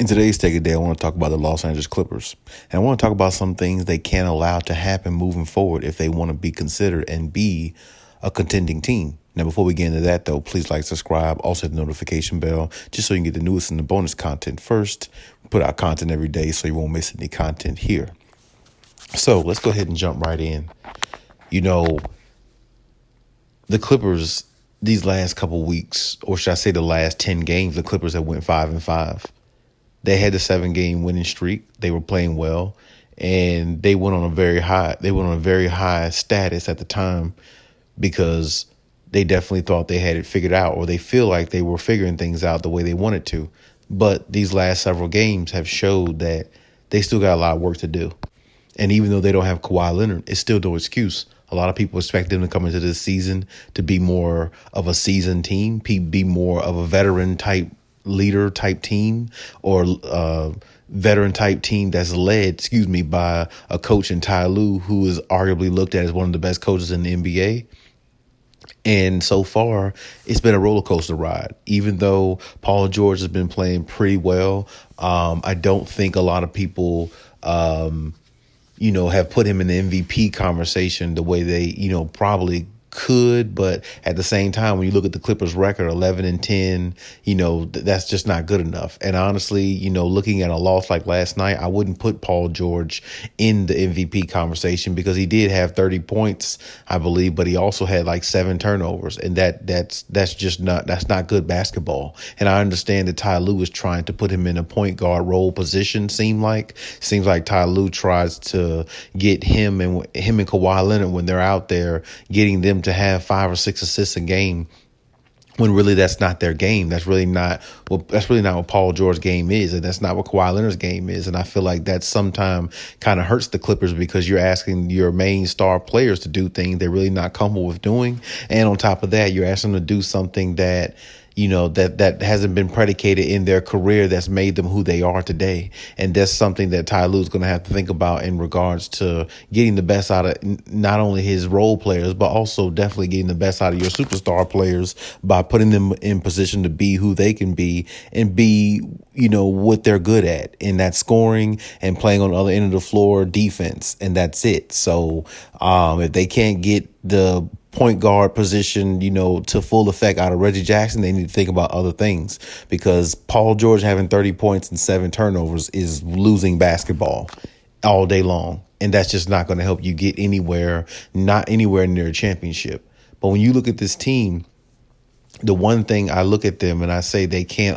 In today's Take a Day, I want to talk about the Los Angeles Clippers. And I want to talk about some things they can't allow to happen moving forward if they want to be considered and be a contending team. Now, before we get into that, though, please like, subscribe, also hit the notification bell, just so you can get the newest and the bonus content first. We put out content every day, so you won't miss any content here. So let's go ahead and jump right in. You know, the Clippers, these last couple weeks, or should I say the last 10 games, the Clippers have went 5-5. They had the 7-game winning streak. They were playing well, and they went on a very high status at the time because they definitely thought they had it figured out, or they feel like they were figuring things out the way they wanted to. But these last several games have showed that they still got a lot of work to do. And even though they don't have Kawhi Leonard, it's still no excuse. A lot of people expect them to come into this season to be more of a seasoned team, be more of a veteran type leader type team, or veteran type team that's led, by a coach in Ty Lue, who is arguably looked at as one of the best coaches in the NBA. And so far, it's been a roller coaster ride. Even though Paul George has been playing pretty well, I don't think a lot of people, have put him in the MVP conversation the way they, probably could. But at the same time, when you look at the Clippers record, 11-10, that's just not good enough. And honestly, looking at a loss like last night, I wouldn't put Paul George in the MVP conversation because he did have 30 points, I believe, but he also had like 7 turnovers. And that's not good basketball. And I understand that Ty Lue is trying to put him in a point guard role position. Seems like Ty Lue tries to get him and Kawhi Leonard, when they're out there, getting them to have 5 or 6 assists a game, when really that's not their game. That's really not what Paul George's game is, and that's not what Kawhi Leonard's game is. And I feel like that sometimes kind of hurts the Clippers because you're asking your main star players to do things they're really not comfortable with doing, and on top of that, you're asking them to do something that that hasn't been predicated in their career that's made them who they are today. And that's something that Ty Lue is going to have to think about in regards to getting the best out of not only his role players, but also definitely getting the best out of your superstar players by putting them in position to be who they can be and be, what they're good at. And that's scoring and playing on the other end of the floor, defense. And that's it. So if they can't get the point guard position, to full effect out of Reggie Jackson, they need to think about other things, because Paul George having 30 points and 7 turnovers is losing basketball all day long. And that's just not going to help you get anywhere, not anywhere near a championship. But when you look at this team, the one thing I look at them and I say they can't,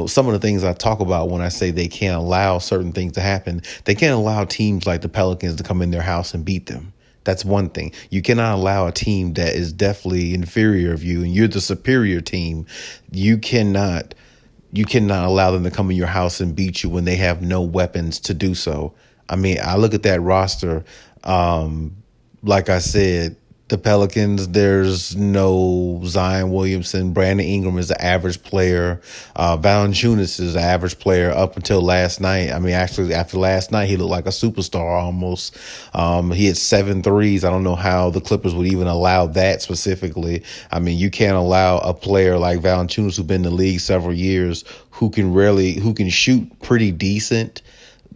some of the things I talk about when I say they can't allow certain things to happen, they can't allow teams like the Pelicans to come in their house and beat them. That's one thing. You cannot allow a team that is definitely inferior of you and you're the superior team. You cannot allow them to come in your house and beat you when they have no weapons to do so. I mean, I look at that roster. Like I said, the Pelicans, there's no Zion Williamson. Brandon Ingram is an average player. Valanciunas is an average player up until last night. I mean, actually, after last night, he looked like a superstar almost. He had 7 threes. I don't know how the Clippers would even allow that specifically. I mean, you can't allow a player like Valanciunas, who's been in the league several years, who can shoot pretty decent,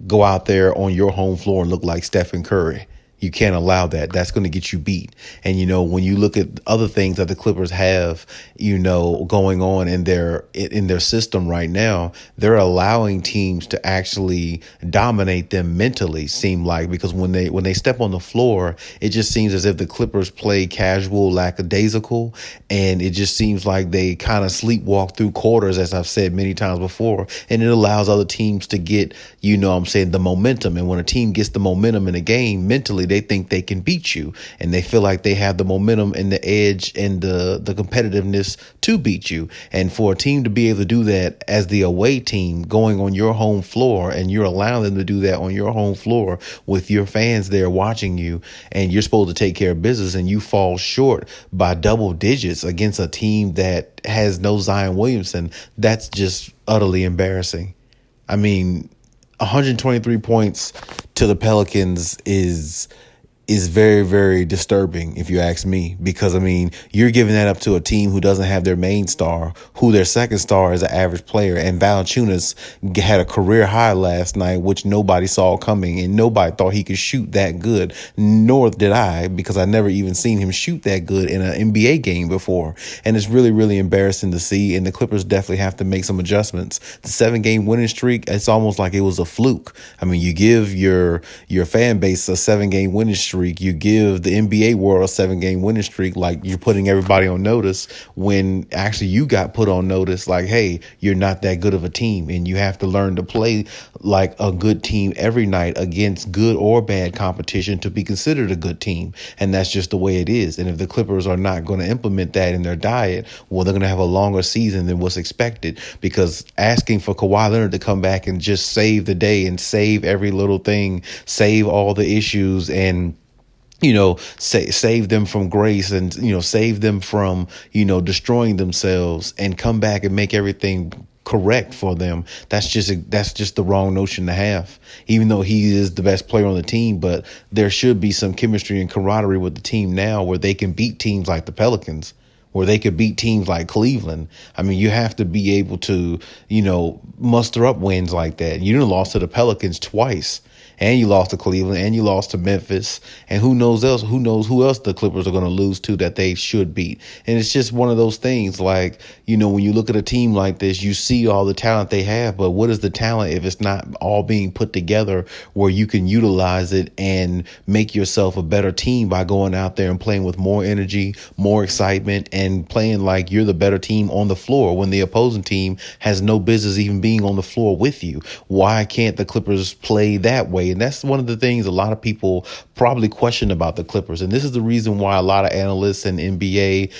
go out there on your home floor and look like Stephen Curry. You can't allow that. That's going to get you beat. And, when you look at other things that the Clippers have, going on in their system right now, they're allowing teams to actually dominate them mentally, seem like, because when they step on the floor, it just seems as if the Clippers play casual, lackadaisical, and it just seems like they kind of sleepwalk through quarters, as I've said many times before, and it allows other teams to get, the momentum. And when a team gets the momentum in a game mentally, they think they can beat you, and they feel like they have the momentum and the edge and the competitiveness to beat you. And for a team to be able to do that as the away team going on your home floor, and you're allowing them to do that on your home floor with your fans there watching you, and you're supposed to take care of business, and you fall short by double digits against a team that has no Zion Williamson, that's just utterly embarrassing. I mean, 123 points to the Pelicans is is very, very disturbing, if you ask me, because I mean, you're giving that up to a team who doesn't have their main star, who their second star is an average player. And Valanciunas had a career high last night, which nobody saw coming, and nobody thought he could shoot that good, nor did I, because I never even seen him shoot that good in an NBA game before. And it's really, really embarrassing to see. And the Clippers definitely have to make some adjustments. The 7-game winning streak, it's almost like it was a fluke. I mean, you give your fan base a 7-game winning streak. You give the NBA world a 7-game winning streak, like you're putting everybody on notice, when actually you got put on notice, like, hey, you're not that good of a team, and you have to learn to play like a good team every night against good or bad competition to be considered a good team. And that's just the way it is. And if the Clippers are not going to implement that in their diet, well, they're going to have a longer season than what's expected, because asking for Kawhi Leonard to come back and just save the day and save every little thing, save all the issues, and save them from grace, and, save them from, destroying themselves, and come back and make everything correct for them. That's just the wrong notion to have, even though he is the best player on the team. But there should be some chemistry and camaraderie with the team now, where they can beat teams like the Pelicans, where they could beat teams like Cleveland. I mean, you have to be able to, muster up wins like that. You done lost to the Pelicans twice, and you lost to Cleveland, and you lost to Memphis, and who knows who else the Clippers are going to lose to that they should beat. And it's just one of those things, like, when you look at a team like this, you see all the talent they have, but what is the talent if it's not all being put together where you can utilize it and make yourself a better team by going out there and playing with more energy, more excitement, and playing like you're the better team on the floor when the opposing team has no business even being on the floor with you? Why can't the Clippers play that way? And that's one of the things a lot of people probably question about the Clippers. And this is the reason why a lot of analysts and NBA,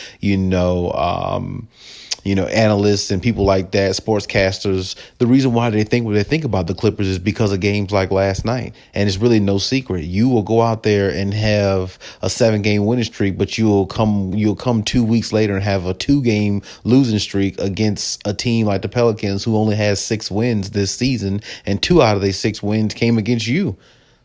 analysts and people like that, sportscasters, the reason why they think what they think about the Clippers is because of games like last night. And it's really no secret. You will go out there and have a 7-game winning streak, but you'll come 2 weeks later and have a 2-game losing streak against a team like the Pelicans, who only has 6 wins this season, and 2 out of these 6 wins came against you.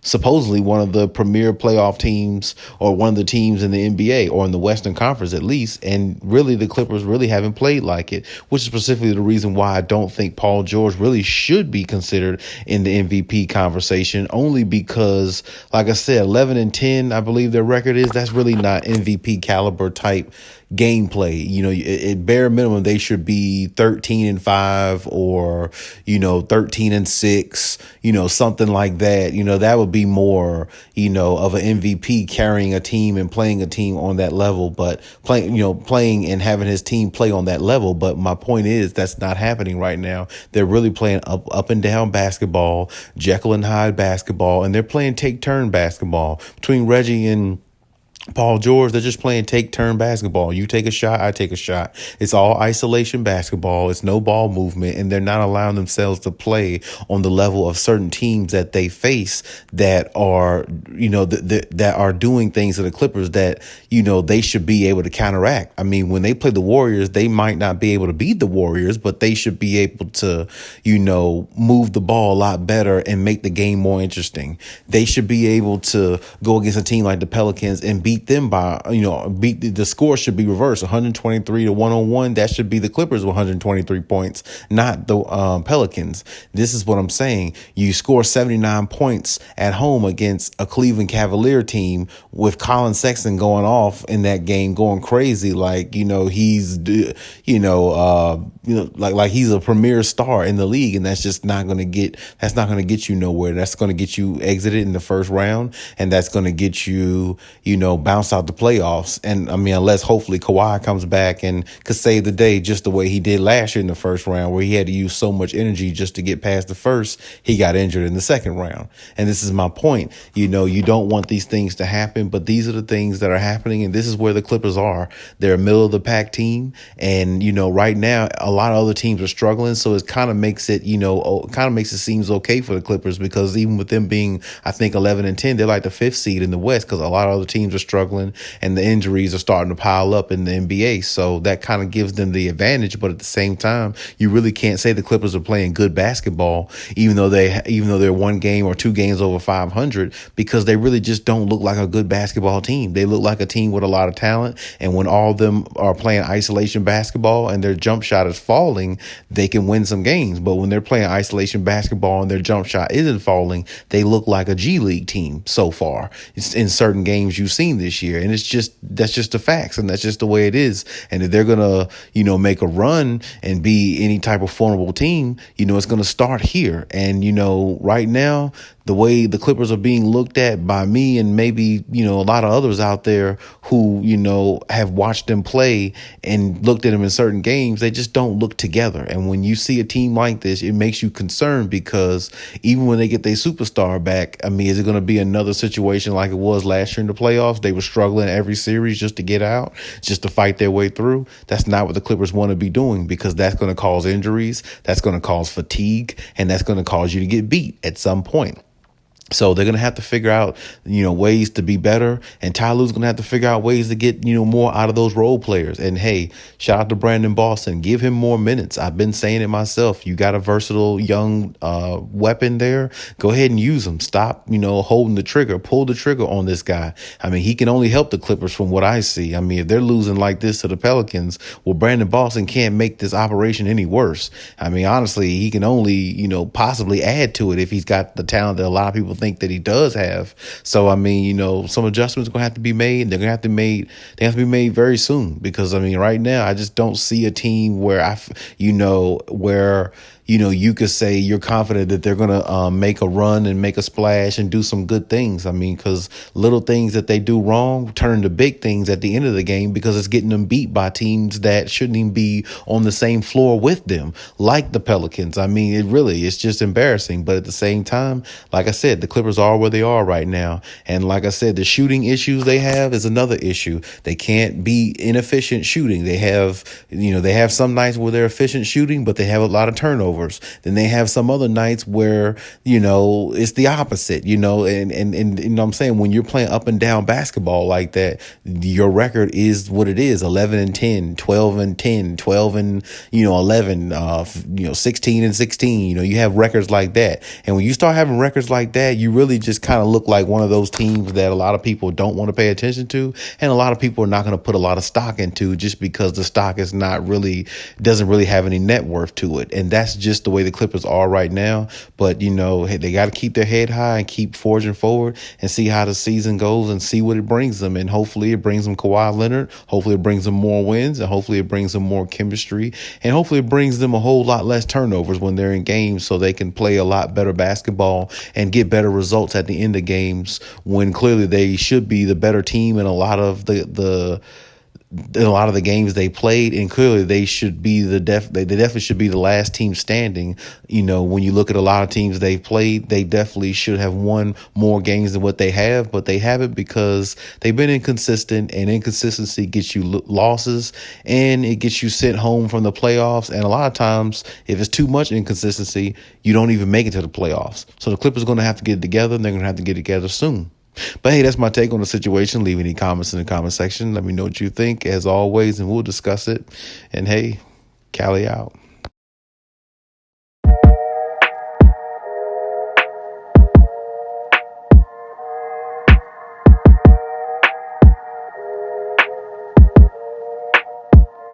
Supposedly one of the premier playoff teams, or one of the teams in the NBA, or in the Western Conference at least. And really, the Clippers really haven't played like it, which is specifically the reason why I don't think Paul George really should be considered in the MVP conversation, only because, like I said, 11-10, I believe their record is. That's really not MVP caliber type gameplay. At bare minimum, they should be 13-5, or 13-6, something like that. That would be more of an MVP, carrying a team and playing a team on that level, but playing and having his team play on that level. But my point is, that's not happening right now. They're really playing up and down basketball, Jekyll and Hyde basketball, and they're playing take turn basketball between Reggie and Paul George. They're just playing take turn basketball. You take a shot, I take a shot. It's all isolation basketball. It's no ball movement, and they're not allowing themselves to play on the level of certain teams that they face that are, that are doing things to the Clippers that, they should be able to counteract. I mean, when they play the Warriors, they might not be able to beat the Warriors, but they should be able to, move the ball a lot better and make the game more interesting. They should be able to go against a team like the Pelicans and beat them by, the score should be reversed, 123-101. That should be the Clippers with 123 points, not the Pelicans. This is what I'm saying. You score 79 points at home against a Cleveland Cavalier team with Colin Sexton going off in that game, going crazy, like, he's, like he's a premier star in the league, and that's not going to get you nowhere. That's going to get you exited in the first round, and that's going to get you, bounce out the playoffs. And I mean, unless hopefully Kawhi comes back and could save the day just the way he did last year in the first round, where he had to use so much energy just to get past the first. He got injured in the second round. And this is my point. You don't want these things to happen, but these are the things that are happening. And this is where the Clippers are. They're a middle of the pack team. And, right now, a lot of other teams are struggling. So it kind of makes it, seems okay for the Clippers, because even with them being, I think, 11-10, they're like the 5th seed in the West, because a lot of other teams are struggling, and the injuries are starting to pile up in the NBA. So that kind of gives them the advantage. But at the same time, you really can't say the Clippers are playing good basketball, even though they're one game or two games over 500, because they really just don't look like a good basketball team. They look like a team with a lot of talent. And when all of them are playing isolation basketball and their jump shot is falling, they can win some games. But when they're playing isolation basketball and their jump shot isn't falling, they look like a G League team so far. It's in certain games you've seen this year. And that's just the facts, and that's just the way it is. And if they're gonna, make a run and be any type of formidable team, it's gonna start here. And right now, the way the Clippers are being looked at by me and maybe, a lot of others out there who, have watched them play and looked at them in certain games, they just don't look together. And when you see a team like this, it makes you concerned, because even when they get their superstar back, I mean, is it going to be another situation like it was last year in the playoffs? They were struggling every series just to get out, just to fight their way through. That's not what the Clippers want to be doing, because that's going to cause injuries, that's going to cause fatigue, and that's going to cause you to get beat at some point. So they're going to have to figure out, ways to be better. And Ty Lue's going to have to figure out ways to get, more out of those role players. And hey, shout out to Brandon Boston. Give him more minutes. I've been saying it myself. You got a versatile young weapon there. Go ahead and use him. Stop, holding the trigger. Pull the trigger on this guy. I mean, he can only help the Clippers from what I see. I mean, if they're losing like this to the Pelicans, well, Brandon Boston can't make this operation any worse. I mean, honestly, he can only, possibly add to it if he's got the talent that a lot of people think that he does have. So I mean, some adjustments are gonna have to be made. They're gonna have to be made very soon, because I mean, right now I just don't see a team where where you could say you're confident that they're going to make a run and make a splash and do some good things. I mean, because little things that they do wrong turn to big things at the end of the game, because it's getting them beat by teams that shouldn't even be on the same floor with them, like the Pelicans. I mean, it's just embarrassing. But at the same time, like I said, the Clippers are where they are right now. And like I said, the shooting issues they have is another issue. They can't be inefficient shooting. They have some nights where they're efficient shooting, but they have a lot of turnovers. Then they have some other nights where, it's the opposite, and I'm saying, when you're playing up and down basketball like that, your record is what it is: 11-10, 12-10, 12-11, 16-16. You have records like that. And when you start having records like that, you really just kind of look like one of those teams that a lot of people don't want to pay attention to. And a lot of people are not going to put a lot of stock into, just because the stock doesn't really have any net worth to it. And that's just the way the Clippers are right now. But, they got to keep their head high and keep forging forward and see how the season goes and see what it brings them. And hopefully it brings them Kawhi Leonard. Hopefully it brings them more wins, and hopefully it brings them more chemistry, and hopefully it brings them a whole lot less turnovers when they're in games, so they can play a lot better basketball and get better results at the end of games, when clearly they should be the better team in a lot of the games they played, and clearly they should be they definitely should be the last team standing. When you look at a lot of teams they've played, they definitely should have won more games than what they have, but they haven't, because they've been inconsistent, and inconsistency gets you losses, and it gets you sent home from the playoffs. And a lot of times, if it's too much inconsistency, you don't even make it to the playoffs. So the Clippers are going to have to get it together, and they're going to have to get it together soon. But hey, that's my take on the situation. Leave any comments in the comment section. Let me know what you think, as always, and we'll discuss it. And hey, Khaliis out.